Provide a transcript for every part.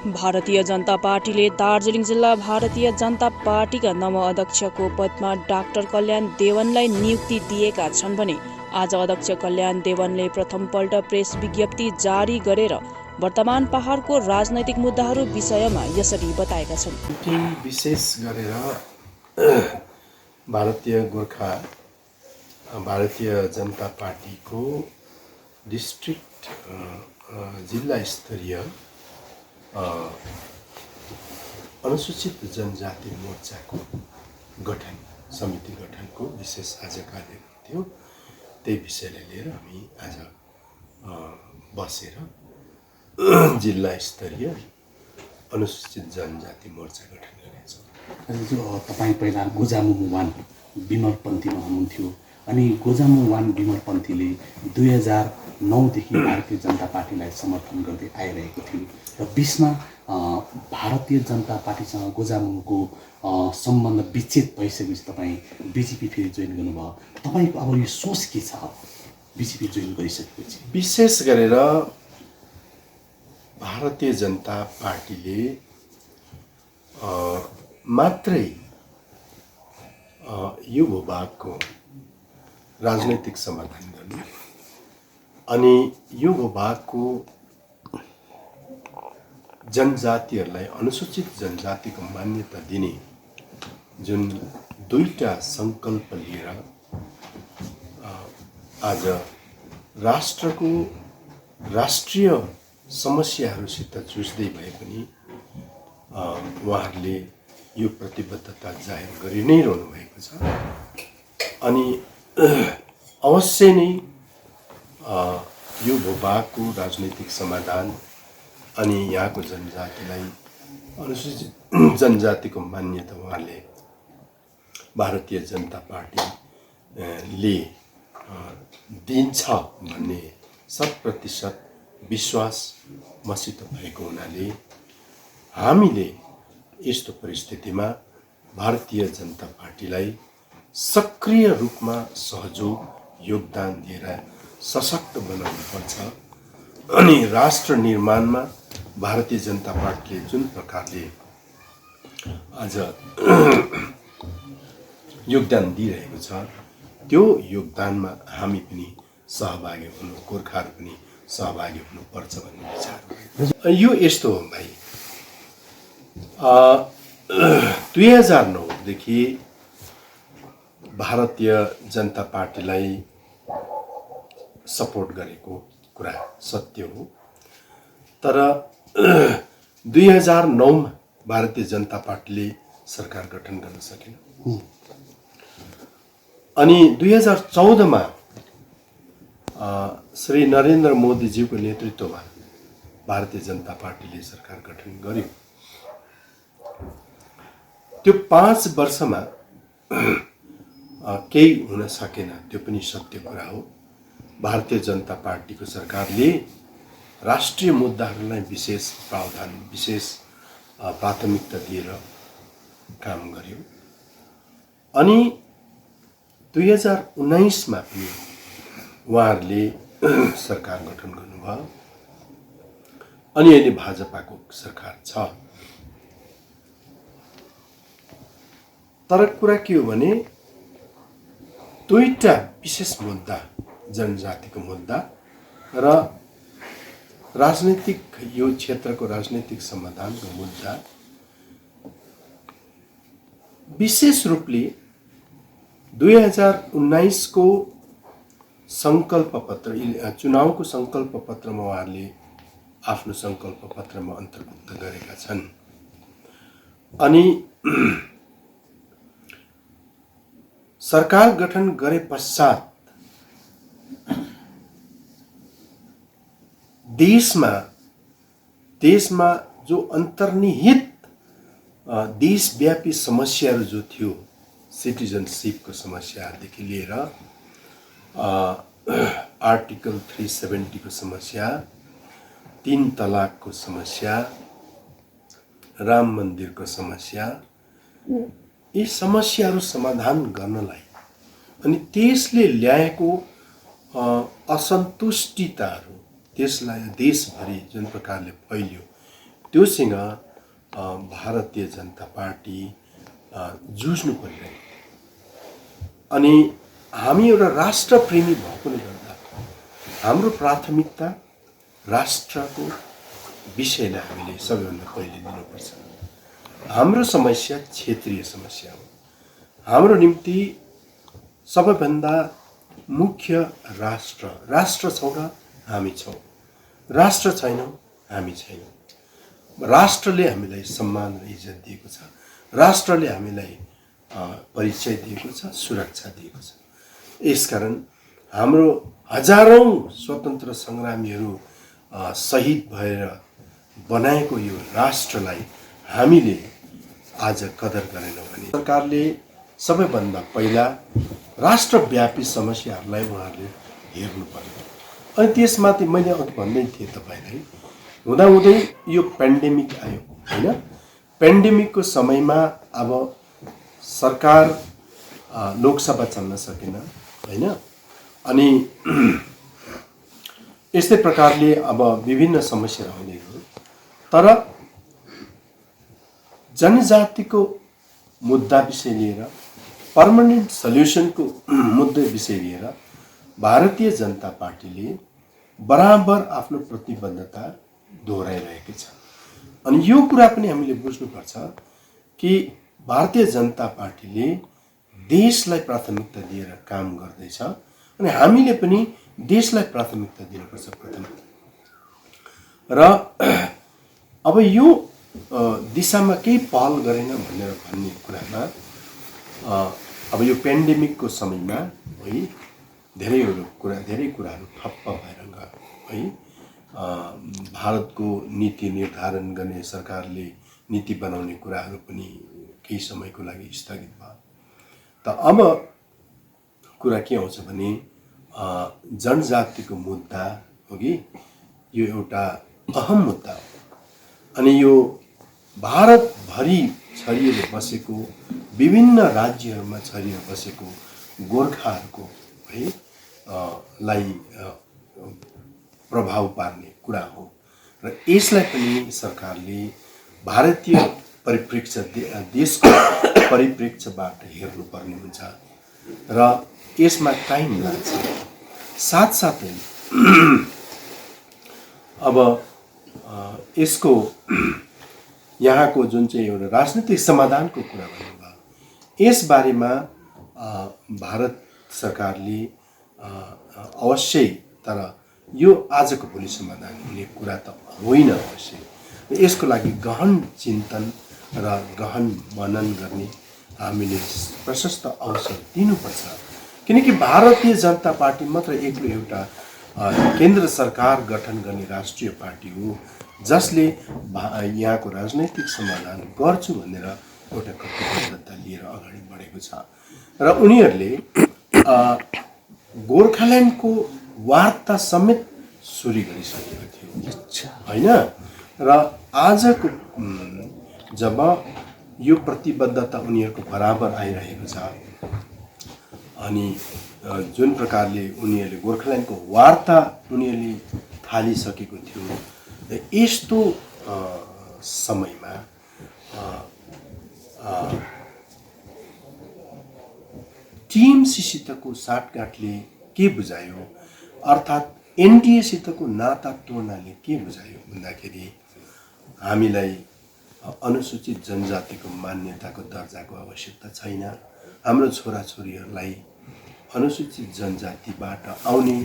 भारतीय जनता पार्टीले दार्जिलिङ जिल्ला भारतीय जनता पार्टीका नव अध्यक्षको पदमा डाक्टर कल्याण देवनलाई नियुक्ति दिएका छन् भने आज अध्यक्ष कल्याण देवनले प्रथमपल्ट प्रेस विज्ञप्ति जारी गरेर वर्तमान पहाडको राजनैतिक मुद्दाहरू विषयमा यसरी बताएका छन्। विशेष गरेर भारतीय जनता पार्टीको डिस्ट्रिक्ट जिल्ला स्तरीय अनुसूचित जनजाति मोर्चाको समिति गठनको विशेष आज कार्यक्रम थियो। त्यही विषयलाई लिएर हामी आज बसेर जिल्ला स्तरीय अनुसूचित जनजाति मोर्चा गठन गर्नेछौँ। जो तपाईँ पहिला गोजामुङ वान विमलपन्थीमा हुनुहुन्थ्यो अनि गोजामुङ वान विमलपन्थीले 2009देखि भारतीय जनता पार्टीलाई समर्थन गर्दै आइरहेको थियो र बिचमा भारतीय जनता पार्टीसँग गोजामुङको सम्बन्ध विच्छेद भइसकेपछि तपाईँ बिजेपी फेरि जोइन गर्नुभयो। तपाईँको अब यो सोच के छ बिजेपी जोइन गरिसकेपछि? विशेष गरेर भारतीय जनता पार्टीले मात्रै यो भूभागको राजनैतिक समाधान गर्ने अनि यो भूभागको जनजातिहरूलाई अनुसूचित जनजातिको मान्यता दिने जुन दुईटा संकल्प लिएर आज राष्ट्रको राष्ट्रिय समस्याहरूसित जुझ्दै भए पनि उहाँहरूले यो प्रतिबद्धता जाहेर गरि नै रहनु भएको छ अनि अवश्य नै यो भूभागको राजनैतिक समाधान अनि यहाँको जनजातिलाई अनुसूचित जनजातिको मान्यता उहाँले भारतीय जनता पार्टीले दिन्छ भन्ने 100% विश्वास मसित भएको हुनाले हामीले यस्तो परिस्थितिमा भारतीय जनता पार्टीलाई सक्रिय रूपमा सहयोग योगदान दिएर सशक्त बनाउनु पर्छ अनि राष्ट्र निर्माणमा भारतीय जनता पार्टीले जुन प्रकारले आज योगदान दिइरहेको छ त्यो योगदानमा हामी पनि सहभागी हुनु, गोर्खाहरू पनि सहभागी हुनुपर्छ भन्ने विचार यो यस्तो हो भाइ। 2009 देखि भारतीय जनता पार्टीलाई सपोर्ट गरेको कुरा सत्य हो, तर 2009 मा भारतीय जनता पार्टीले सरकार गठन गर्न सकेन अनि 2014 मा श्री नरेन्द्र मोदीज्यूको नेतृत्वमा भारतीय जनता पार्टीले सरकार गठन गर्यो। त्यो 5 वर्षमा केही हुन सकेन, त्यो पनि सत्य कुरा हो। भारतीय जनता पार्टीको सरकारले राष्ट्रिय मुद्दाहरूलाई विशेष प्रावधान, विशेष प्राथमिकता दिएर काम गर्यो अनि 2019 मा पनि उहाँहरूले सरकार गठन गर्नुभयो अनि अहिले भाजपाको सरकार छ। तर कुरा के हो भने दुईटा विशेष मुद्दा, जनजातिको मुद्दा र राजनीतिक यो क्षेत्रको राजनीतिक समाधानको मुद्दा विशेष रूपले 2019 को संकल्प पत्र, चुनावको संकल्प पत्रमा उहाँहरूले आफ्नो संकल्प पत्रमा अन्तर्भुक्त गरेका छन् अनि सरकार गठन गरे पश्चात देशमा जो अन्तर्निहित देशव्यापी समस्याहरू जो थियो, सिटिजनशिपको समस्यादेखि लिएर आर्टिकल 370 को समस्या, 3 तलाकको समस्या, राम मन्दिरको समस्या, यी समस्याहरू समाधान गर्नलाई अनि त्यसले ल्याएको असन्तुष्टिताहरू त्यसलाई देशभरि जुन प्रकारले फैलियो त्योसँग भारतीय जनता पार्टी जुझ्नु परिरहेको। अनि हामी एउटा राष्ट्रप्रेमी भएकोले गर्दा हाम्रो प्राथमिकता राष्ट्रको विषयलाई हामीले सबैभन्दा पहिले दिनुपर्छ। हाम्रो समस्या क्षेत्रीय समस्या हो। हाम्रो निम्ति सबैभन्दा मुख्य राष्ट्र छौँ र हामी छौँ, राष्ट्र छैनौँ हामी छैनौँ। राष्ट्रले हामीलाई सम्मान र इज्जत दिएको छ, राष्ट्रले हामीलाई परिचय दिएको छ, सुरक्षा दिएको छ। यसकारण हाम्रो हजारौं स्वतन्त्र सङ्ग्रामीहरू शहीद भएर बनाएको यो राष्ट्रलाई हामीले आज कदर गरेनौँ भने सरकारले सबैभन्दा पहिला राष्ट्रव्यापी समस्याहरूलाई उहाँहरूले हेर्नुपर्छ। अनि त्यसमाथि मैले अघि भन्दै थिएँ तपाईँलाई, हुँदाहुँदै यो पेन्डेमिक आयो होइन। पेन्डेमिकको समयमा अब सरकार लोकसभा चल्न सकेन होइन। अनि यस्तै प्रकारले अब विभिन्न समस्या आउने हो। तर जनजातिको मुद्दा विषय लिएर, पर्मानेन्ट सल्युसनको मुद्दा विषय लिएर भारतीय जनता पार्टीले बराबर आफ्नो प्रतिबद्धता दोहोऱ्याइरहेको छ। अनि यो कुरा पनि हामीले बुझ्नुपर्छ कि भारतीय जनता पार्टीले देशलाई प्राथमिकता दिएर काम गर्दैछ अनि हामीले पनि देशलाई प्राथमिकता दिनुपर्छ प्रथम। र अब यो दिशामा केही पहल गरेन भनेर भन्ने कुरामा अब यो पेन्डेमिकको समयमा है धेरै कुराहरू ठप्प भएर गयो है। भारतको नीति निर्धारण गर्ने, सरकारले नीति बनाउने कुराहरू पनि केही समयको लागि स्थगित भयो। त अब कुरा के आउँछ भने जनजातिको मुद्दा हो कि यो एउटा अहम मुद्दा हो। अनि यो भारतभरि छरिएर बसेको, विभिन्न राज्यहरूमा छरिएर बसेको गोर्खाहरूको है लाई प्रभाव पार्ने कुरा हो। र यसलाई पनि सरकारले भारतीय परिप्रेक्ष्य, देशको परिप्रेक्ष्यबाट हेर्नुपर्ने हुन्छ र यसमा टाइम लाग्छ। साथसाथै अब यसको यहाँको जुन चाहिँ एउटा राजनीतिक समाधानको कुरा भन्नुभयो, यसबारेमा भारत सरकारले अवश्य, तर यो आजको भोलि समाधान हुने कुरा त होइन अवश्य। यसको लागि गहन चिन्तन र गहन मनन गर्ने हामीले प्रशस्त अवसर दिनुपर्छ। किनकि भारतीय जनता पार्टी मात्र एक्लो एउटा केन्द्र सरकार गठन गर्ने राष्ट्रिय पार्टी हो जसले यहाँको राजनैतिक समाधान गर्छु भनेर एउटा प्रतिबद्धता लिएर अगाडि बढेको छ। र उनीहरूले गोर्खाल्यान्डको वार्ता समेत सुरु गरिसकेको थियो होइन। र आजको जब यो प्रतिबद्धता उनीहरूको बराबर आइरहेको छ अनि जुन प्रकारले उनीहरूले गोर्खाल्यान्डको वार्ता उनीहरूले थालिसकेको थियो, यस्तो समयमा टिएमसीसितको साटगाँठले के बुझायो, अर्थात् एनडिएसितको नाता तोड्नाले के बुझायो भन्दाखेरि हामीलाई अनुसूचित जनजातिको मान्यताको दर्जाको आवश्यकता छैन। हाम्रो छोराछोरीहरूलाई अनुसूचित जनजातिबाट आउने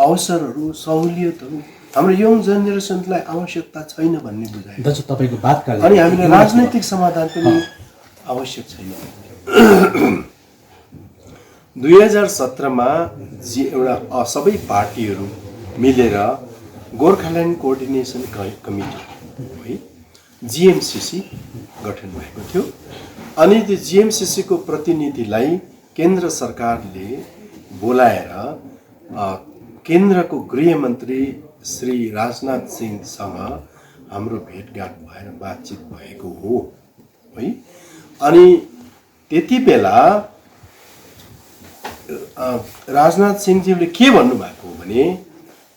अवसरहरू, सहुलियतहरू हाम्रो यङ जेनेरेसनलाई आवश्यकता छैन भन्ने बुझायो। दाजु तपाईँको बात काट्दै अनि हामीले राजनैतिक समाधान पनि आवश्यक छैन। 2017 मा एउटा सबै पार्टीहरू मिलेर गोर्खाल्यान्ड कोअर्डिनेसन कमिटी है जीएमसीसी गठन भएको थियो। अनि त्यो जीएमसीसी को प्रतिनिधिलाई केन्द्र सरकारले बोलाएर केन्द्रको गृहमन्त्री श्री राजनाथ सिंहसँग हाम्रो भेटघाट भएर बातचित भएको हो है। अनि त्यति बेला राजनाथ सिंहजीले के भन्नुभएको भने,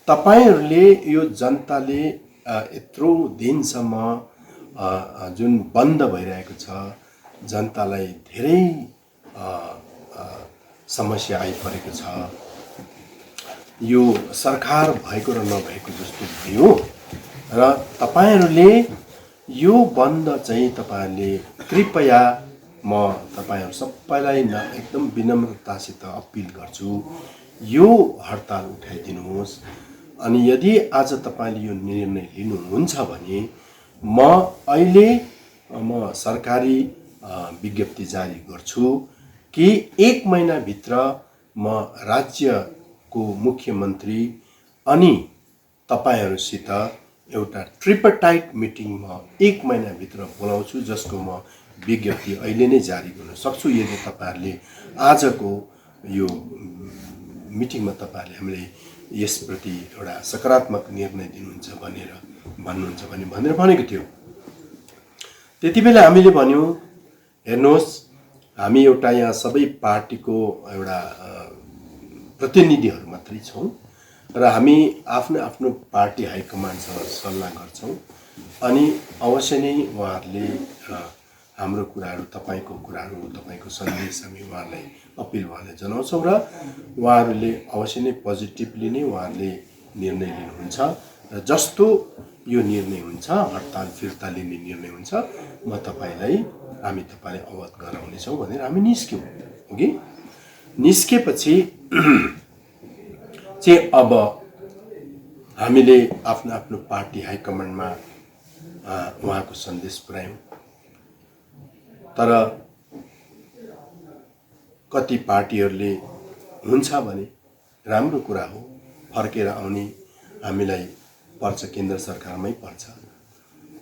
तपाईहरूले यो जनताले यत्रो दिनसम्म जुन बन्द भइरहेको छ, जनतालाई धेरै समस्या आइपरेको छ। यो सरकार भएको र नभएको जस्तो भयो र तपाईहरूले यो बन्द चाहिँ तपाईहरूले कृपया म तपाईहरू सबैलाई एकदम विनम्रतासित अपिल गर्छु, यो हडताल उठाइदिनुहोस्। अनि यदि आज तपाईँले यो निर्णय लिनुहुन्छ भने म सरकारी विज्ञप्ति जारी गर्छु कि 1 महिनाभित्र म राज्यको मुख्यमन्त्री अनि तपाईहरूसित एउटा ट्रिपरटाइट मिटिङ म 1 महिनाभित्र बोलाउँछु, जसको म विज्ञप्ति अहिले नै जारी गर्न सक्छु। यदि तपाईँहरूले आजको यो मिटिङमा तपाईँहरूले हामीले यसप्रति एउटा सकारात्मक निर्णय दिनुहुन्छ भन्नुहुन्छ भनेर भनेको थियो। त्यति बेला हामीले भन्यौँ, हेर्नुहोस्, हामी एउटा यहाँ सबै पार्टीको एउटा प्रतिनिधिहरू मात्रै छौँ र हामी आफ्नो आफ्नो पार्टी हाइकमान्डसँग सल्लाह गर्छौँ। अनि अवश्य नै उहाँहरूले हाम्रो कुराहरू, तपाईँको कुराहरू, तपाईँको सन्देश हामी उहाँहरूलाई उहाँलाई जनाउँछौँ र उहाँहरूले अवश्य नै पोजिटिभली नै उहाँहरूले निर्णय लिनुहुन्छ र जस्तो यो निर्णय हुन्छ, हडताल फिर्ता लिने निर्णय हुन्छ, हामी तपाईँलाई अवगत गराउनेछौँ भनेर हामी निस्क्यौँ। हो कि निस्केपछि चाहिँ अब हामीले आफ्नो आफ्नो पार्टी हाइकमान्डमा उहाँको सन्देश पुर्यायौँ। तर कति पार्टीहरूले हुन्छ भने राम्रो कुरा हो, फर्केर आउने हामीलाई पर्छ, केन्द्र सरकारमै पर्छ।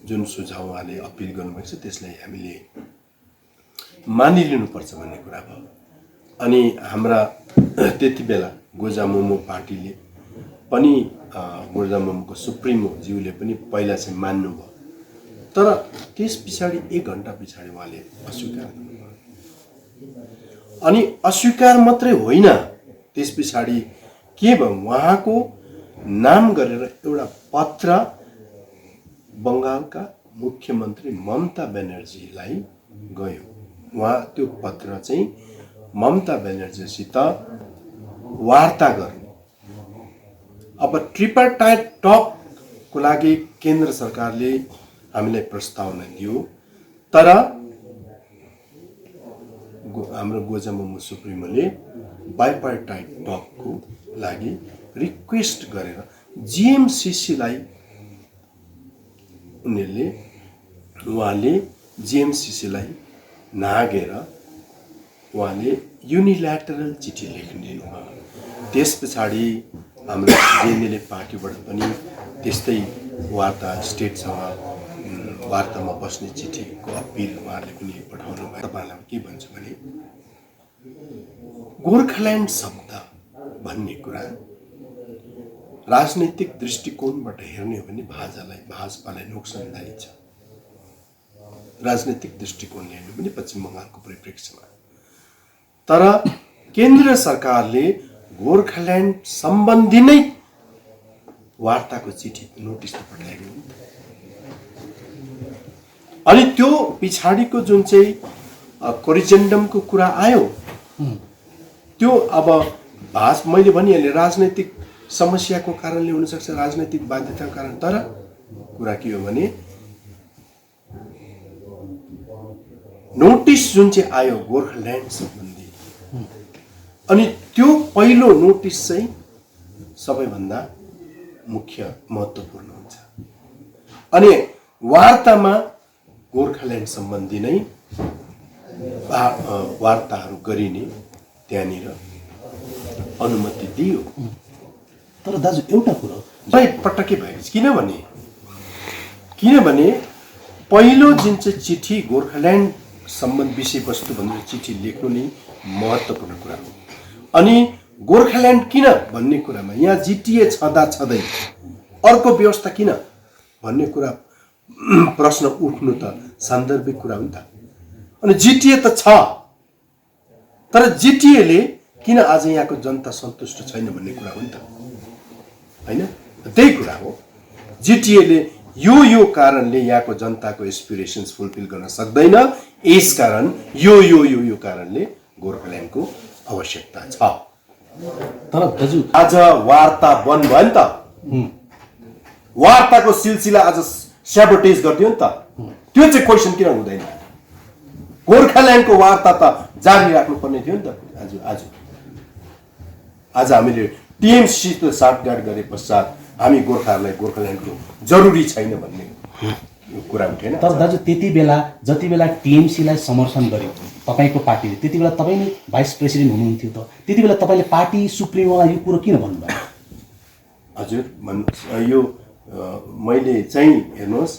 जुन सुझाव उहाँले अपिल गर्नुभएको छ त्यसलाई हामीले मानिलिनुपर्छ भन्ने कुरा भयो। अनि हाम्रा त्यति बेला गोजामुमो पार्टीले पनि, गोजामुमोको सुप्रिमो ज्यूले पनि पहिला चाहिँ मान्नुभयो, तर त्यस पछाडि 1 घण्टा पछाडि उहाँले अस्वीकार गर्नुभयो। अनि अस्वीकार मात्रै होइन, त्यस पछाडि के भयो, उहाँको नाम गरेर एउटा पत्र बङ्गालका मुख्यमन्त्री ममता ब्यानर्जीलाई गयो। उहाँ त्यो पत्र चाहिँ ममता ब्यानर्जीसित वार्ता गर्ने, अब ट्रिपरटाइट टकको लागि केन्द्र सरकारले हामीलाई प्रस्तावना दियो, तर हाम्रो गोजामुमो सुप्रिमोले बाइपार्टाइट टकको लागि रिक्वेस्ट गरेर जीएमसीसीलाई उहाँले जीएमसीसीलाई नागेर उहाँले युनिल्याटरल चिठी लेखिदिनु भयो। त्यस पछाडि हाम्रो जेएनएल पार्टीबाट पनि त्यस्तै स्टेटसँग वार्तामा बस्ने चिठीको अपिल उहाँहरूले पनि पठाउनु भयो। तपाईँलाई के भन्छु भने, गोर्खाल्यान्ड शब्द भन्ने कुरा राजनैतिक दृष्टिकोणबाट हेर्ने हो भने भाजपालाई नोक्सानदायी छ। राजनैतिक दृष्टिकोणले हेर्ने पनि पश्चिम बङ्गालको परिप्रेक्ष्यमा, तर केन्द्र सरकारले गोर्खाल्यान्ड सम्बन्धी नै वार्ताको चिठी नोटिस पठाएको। अनि त्यो पछाडिको जुन चाहिँ कोरिजेन्डमको कुरा आयो, त्यो अब मैले भनिहालेँ राजनैतिक समस्याको कारणले हुनसक्छ, राजनैतिक बाध्यताको कारण। तर कुरा के हो भने नोटिस जुन चाहिँ आयो गोर्खाल्यान्ड सम्बन्धी, अनि त्यो पहिलो नोटिस चाहिँ सबैभन्दा मुख्य महत्त्वपूर्ण हुन्छ। अनि वार्तामा गोर्खाल्यान्ड सम्बन्धी नै वार्ताहरू गरिने त्यहाँनिर अनुमति दियो। तर दाजु एउटा कुरो पटक्कै भएको छ, किनभने पहिलो जुन चाहिँ चिठी गोर्खाल्यान्ड सम्बन्ध विषयवस्तु भनेर चिठी लेख्नु नै महत्त्वपूर्ण कुरा हो। अनि गोर्खाल्यान्ड किन भन्ने कुरामा यहाँ जिटिए छँदै अर्को व्यवस्था किन भन्ने कुरा प्रश्न उठ्नु त सान्दर्भिक कुरा हो नि त। अनि जिटिए त छ, तर जिटिएले किन आज यहाँको जनता सन्तुष्ट छैन भन्ने कुरा हो नि त, हैन? त्यही कुरा हो। जिटिएले यो कारणले यहाँको जनताको एस्पिरेसन्स फुलफिल गर्न सक्दैन, यसकारण यो कारणले गोर्खाल्यान्डको आवश्यकता छ। तर दाजु आज वार्ता बन्द भयो नि त, वार्ताको सिलसिला आज स्याबोटेज गरिदियो नि त, त्यो चाहिँ क्वेसन किन हुँदैन? गोर्खाल्यान्डको वार्ता त जारी राख्नुपर्ने थियो नि त। आज हामीले टिएमसीसित साटगाट गरे पश्चात हामी गोर्खाहरूलाई गोर्खाल्यान्डको जरुरी छैन भन्ने कुरा उठेन। तर दाजु त्यति बेला जति बेला टिएमसीलाई समर्थन गर्यो तपाईँको पार्टीले, त्यति बेला तपाईँ नै भाइस प्रेसिडेन्ट हुनुहुन्थ्यो त, त्यति बेला तपाईँले पार्टी सुप्रिमोलाई यो कुरो किन भन्नुभयो? हजुर यो मैले चाहिँ हेर्नुहोस्,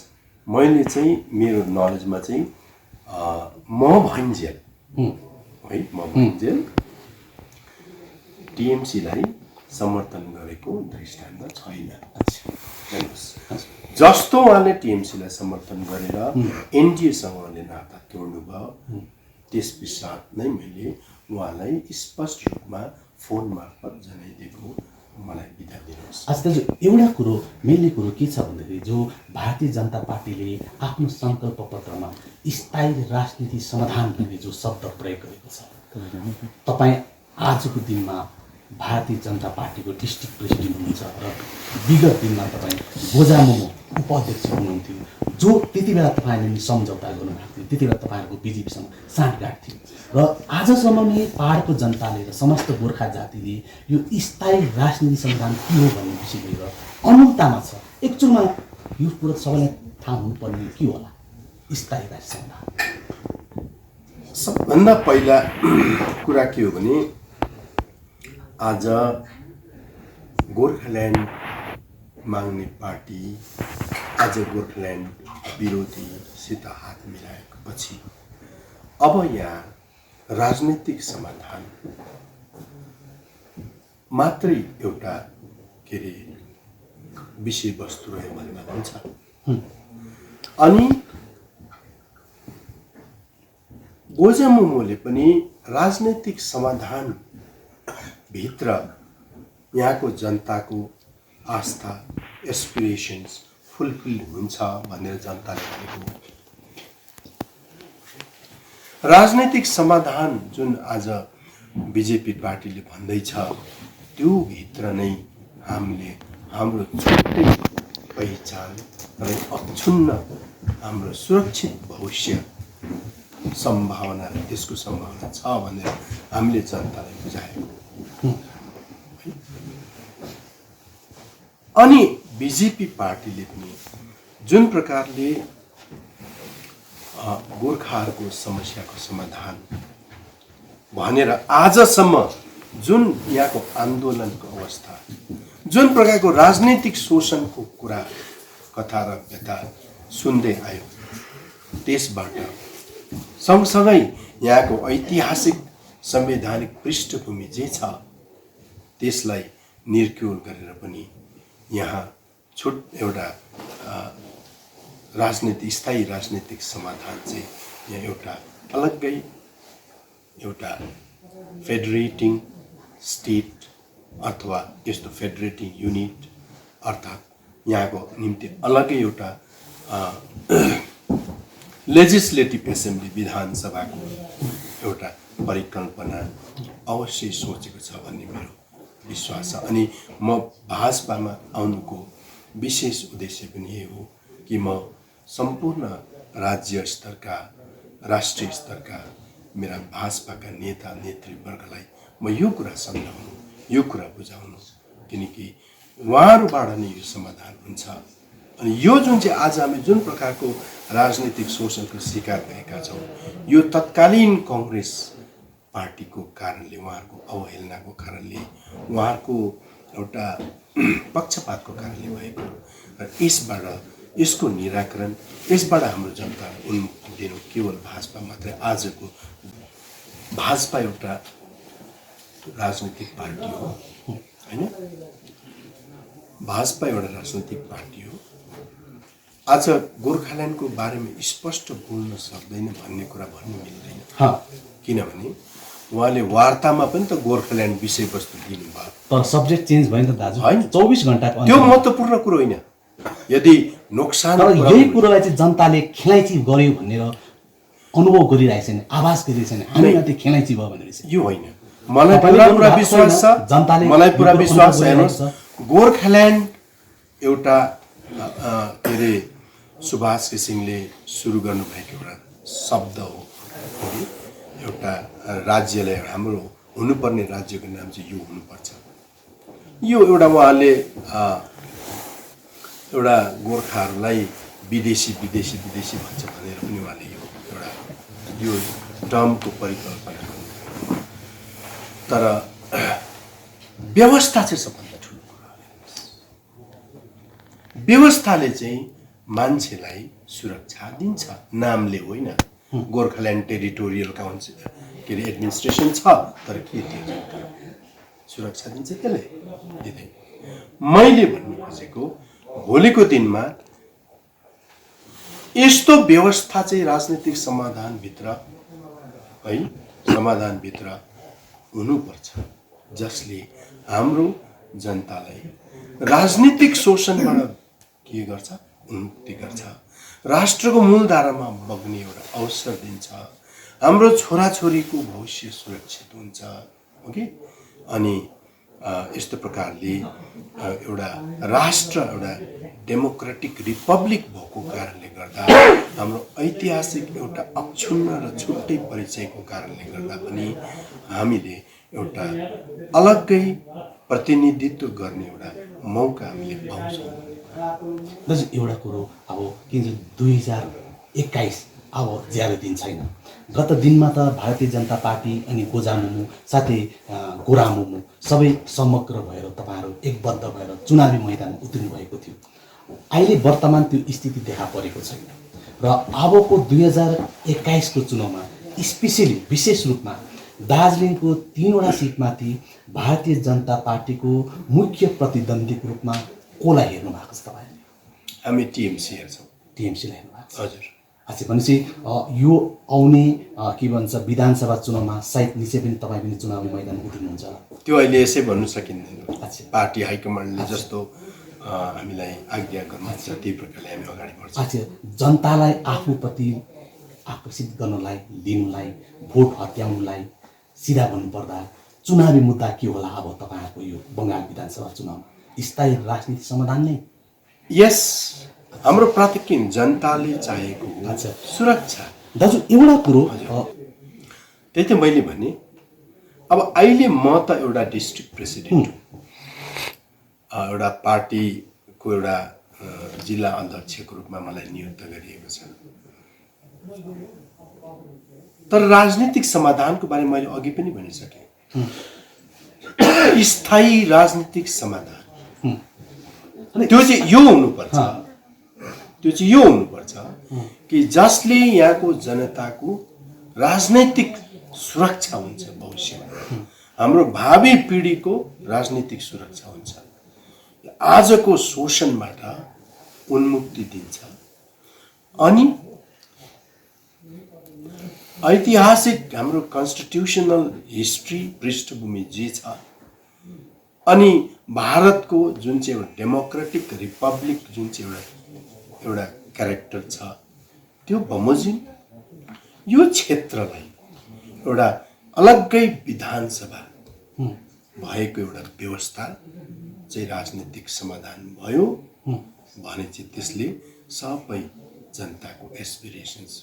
मैले चाहिँ मेरो नलेजमा चाहिँ म भइन्जेल है, म भइन्जेल टिएमसीलाई समर्थन गरेको दृष्टान्त छैन। हेर्नुहोस्, जस्तो उहाँले टिएमसीलाई समर्थन गरेर एनडिएसँग उहाँले नाता तोड्नुभयो, त्यस पश्चात नै मैले उहाँलाई स्पष्ट रूपमा फोन मार्फत जनाइदिएको, मलाई बिदा दिनुहोस्। आज दाजु एउटा कुरो मेनली कुरो के छ भन्दाखेरि जो भारतीय जनता पार्टीले आफ्नो सङ्कल्प पत्रमा स्थायी राजनीति समाधान गर्ने जो शब्द प्रयोग गरेको छ, तपाईँ आजको दिनमा भारतीय जनता पार्टीको डिस्ट्रिक्ट प्रेसिडेन्ट हुनुहुन्छ र विगत दिनमा तपाईँ गोजामुमो उपाध्यक्ष हुनुहुन्थ्यो, जो त्यति बेला तपाईँले सम्झौता गर्नुभएको थियो, त्यति बेला तपाईँहरूको बिजेपीसँग साँठगाँठ थियो र आजसम्म नै पहाडको जनताले र समस्त गोर्खा जातिले यो स्थायी राजनीति समाधान के हो भन्ने विषय लिएर अनुतामा छ। एक्चुअलमा यो कुरो सबैलाई थाहा हुनुपर्ने के होला स्थायी राजनीति समाधान? सबभन्दा पहिला कुरा के हो भने आज गोर्खाल्यान्ड माग्ने पार्टी आज गोर्खाल्यान्ड विरोधीसित हात मिलाएको पछि अब यहाँ राजनीतिक समाधान मात्रै एउटा के अरे विषयवस्तु रह्यो भन्दा हुन्छ। अनि गोजामुमोले पनि राजनीतिक समाधान भित्र यहाँको जनताको आस्था एस्पिरेसन्स फुलफिल हुन्छ भनेर जनताले भनेको। राजनीतिक समाधान जुन आज बिजेपी पार्टीले भन्दैछ, त्यो भित्र नै हामीले हाम्रो छुट्टै पहिचान र अक्षुण्ण हाम्रो सुरक्षित भविष्य सम्भावना, त्यसको सम्भावना छ भनेर हामीले जनतालाई बुझाएको। अनि बिजेपी पार्टीले पनि जुन प्रकारले गोर्खाहरूको समस्याको समाधान भनेर आजसम्म जुन यहाँको आन्दोलनको अवस्था, जुन प्रकारको राजनीतिक शोषणको कुरा कथा र व्यथा सुन्दै आयो, त्यसबाट सँगसँगै यहाँको ऐतिहासिक संवैधानिक पृष्ठभूमि जे छ त्यसलाई निर्क्युल गरेर पनि यहाँ एउटा स्थायी राजनीतिक समाधान चाहिँ यहाँ एउटा अलग्गै एउटा फेडरेटिङ स्टेट अथवा यस्तो फेडरेटिङ युनिट अर्थात् यहाँको निम्ति अलग्गै एउटा लेजिस्लेटिभ एसेम्ब्ली विधानसभाको एउटा परिकल्पना अवश्य सोचेको छ भन्ने मेरो विश्वास छ। अनि म भाजपामा आउनुको विशेष उद्देश्य पनि यही हो कि म सम्पूर्ण राज्य स्तरका राष्ट्रिय स्तरका मेरा भाजपाका नेता नेतृवर्गलाई म यो कुरा सम्झाउनु, यो कुरा बुझाउनु, किनकि उहाँहरूबाट नै यो समाधान हुन्छ। अनि यो जुन चाहिँ आज हामी जुन प्रकारको राजनीतिक शोषणको शिकार भएका छौँ, यो तत्कालीन काङ्ग्रेस पार्टीको कारणले, उहाँहरूको अवहेलनाको कारणले, उहाँहरूको एउटा पक्षपातको कारणले भएको र यसको निराकरण, यसबाट हाम्रो जनतालाई उन्मुक्ति दिनु केवल भाजपा मात्रै। आजको भाजपा एउटा राजनीतिक पार्टी हो हैन, भाजपा एउटा राजनीतिक पार्टी हो। आज गोर्खाल्यान्डको बारेमा स्पष्ट बोल्न सक्दैन भन्ने कुरा भन्नु मिल्दैन, किनभने उहाँले वार्तामा पनि त गोर्खाल्यान्ड विषयवस्तु दिनुभयो, तर सब्जेक्ट चेन्ज भयो नि त दाजु, हैन 24 घण्टा। त्यो महत्त्वपूर्ण कुरो होइन, यदि नोक्सान तर यही पुर्याउने- कुरोलाई चाहिँ जनताले खेलाइची गर्यो भनेर अनुभव गरिरहेको छैन, आभास गरिरहेको छैन, हामी माथि खेलाइची भयो भनेर चाहिँ। यो होइन, मलाई तपाईँले पुरा गर्नुभएको विश्वास छ, छैन, जनताले मलाई पुरा यो कुरो विश्वास छ। अनुभव हेर्नुहोस्, गरिरहेको गोर्खाल्यान्ड एउटा के अरे सुभाष घिसिङले सुरु गर्नुभएको एउटा शब्द हो। एउटा राज्यलाई हाम्रो हुनुपर्ने राज्यको नाम चाहिँ यो हुनुपर्छ। यो एउटा उहाँले एउटा गोर्खाहरूलाई विदेशी विदेशी विदेशी भन्छ भनेर पनि उहाँले यो टर्मको परिकल्पना गर्नुभयो। तर व्यवस्था चाहिँ सबभन्दा ठुलो कुरा हो। व्यवस्थाले चाहिँ मान्छेलाई सुरक्षा दिन्छ, नामले होइन। गोर्खाल्यान्ड टेरिटोरियल काउन्सिल के अरे एडमिनिस्ट्रेसन छ, तर के दिन्छ? सुरक्षा दिन्छ त्यसले? दिँदैन। मैले भन्नु खोजेको भोलिको दिनमा यस्तो व्यवस्था चाहिँ राजनीतिक समाधानभित्र है, समाधानभित्र हुनुपर्छ जसले हाम्रो जनतालाई राजनीतिक शोषणबाट के गर्छ? उन्मुक्ति गर्छ, राष्ट्रको मूलधारामा बग्ने एउटा अवसर दिन्छ, हाम्रो छोराछोरीको भविष्य सुरक्षित हुन्छ। ओके, अनि यस्तो प्रकारले एउटा राष्ट्र एउटा डेमोक्रेटिक रिपब्लिक भएको कारणले गर्दा हाम्रो ऐतिहासिक एउटा अक्षुण्ण र छुट्टै परिचयको कारणले गर्दा पनि हामीले एउटा अलग्गै प्रतिनिधित्व गर्ने एउटा मौका हामीले पाउँछौँ। दाजु एउटा कुरो अब के भन्छ 2021 अब ज्यादा दिन छैन। गत दिनमा त भारतीय जनता पार्टी अनि गोजामुमु साथै गोरामुमु सबै समग्र भएर तपाईँहरू एकबद्ध भएर चुनावी मैदानमा उत्रिनु भएको थियो। अहिले वर्तमान त्यो स्थिति देखा परेको छैन र अबको 2021 को चुनावमा स्पेसली विशेष रूपमा दार्जिलिङको 3वटा सिटमाथि भारतीय जनता पार्टीको मुख्य प्रतिद्वन्द्वीको रूपमा कोलाई हेर्नु भएको छ तपाईँले? हामी टिएमसी हेर्छौँ। टिएमसीलाई हेर्नु भएको छ? हजुर। अच्छा, भनेपछि यो आउने के भन्छ विधानसभा चुनावमा सायद निश्चय पनि तपाईँ पनि चुनावी मैदानमा उत्रिनुहुन्छ होला? त्यो अहिले यसै भन्नु सकिँदैन। अच्छा। पार्टी हाइकमान्डले जस्तो हामीलाई आज्ञा गर्नुहुन्छ त्यही प्रकारले हामी अगाडि बढ्छौँ। अच्छा, जनतालाई आफूप्रति आकर्षित गर्नलाई, लिनुलाई, भोट हत्याउनुलाई सिधा भन्नुपर्दा चुनावी मुद्दा के होला अब तपाईँहरूको यो बङ्गाल विधानसभा चुनावमा? स्थायी राजनीतिक समाधान नै? यस, हाम्रो प्राथमिक जनताले चाहेको हो अच्छा। सुरक्षा। दाजु एउटा कुरो त्यही त मैले भने, अब अहिले म त एउटा डिस्ट्रिक्ट प्रेसिडेन्ट हुँ, एउटा पार्टीको एउटा जिल्ला अध्यक्षको रूपमा मलाई नियुक्त गरिएको छ। तर राजनीतिक समाधानको बारेमा मैले अघि पनि भनिसकेँ। स्थायी राजनीतिक समाधान त्यो चाहिँ यो हुनुपर्छ, त्यो चाहिँ यो हुनुपर्छ कि जसले यहाँको जनताको राजनैतिक सुरक्षा हुन्छ, भविष्यमा हाम्रो भावी पिँढीको राजनीतिक सुरक्षा हुन्छ, आजको शोषणबाट उन्मुक्ति दिन्छ। अनि ऐतिहासिक हाम्रो कन्स्टिट्युसनल हिस्ट्री पृष्ठभूमि जे छ, अनि भारतको जुन चाहिँ एउटा डेमोक्रेटिक रिपब्लिक जुन चाहिँ एउटा क्यारेक्टर छ, त्यो बमोजिम यो क्षेत्रलाई एउटा अलग्गै विधानसभा भएको एउटा व्यवस्था चाहिँ राजनीतिक समाधान भयो भने चाहिँ त्यसले सबै जनताको एस्पिरेसन्स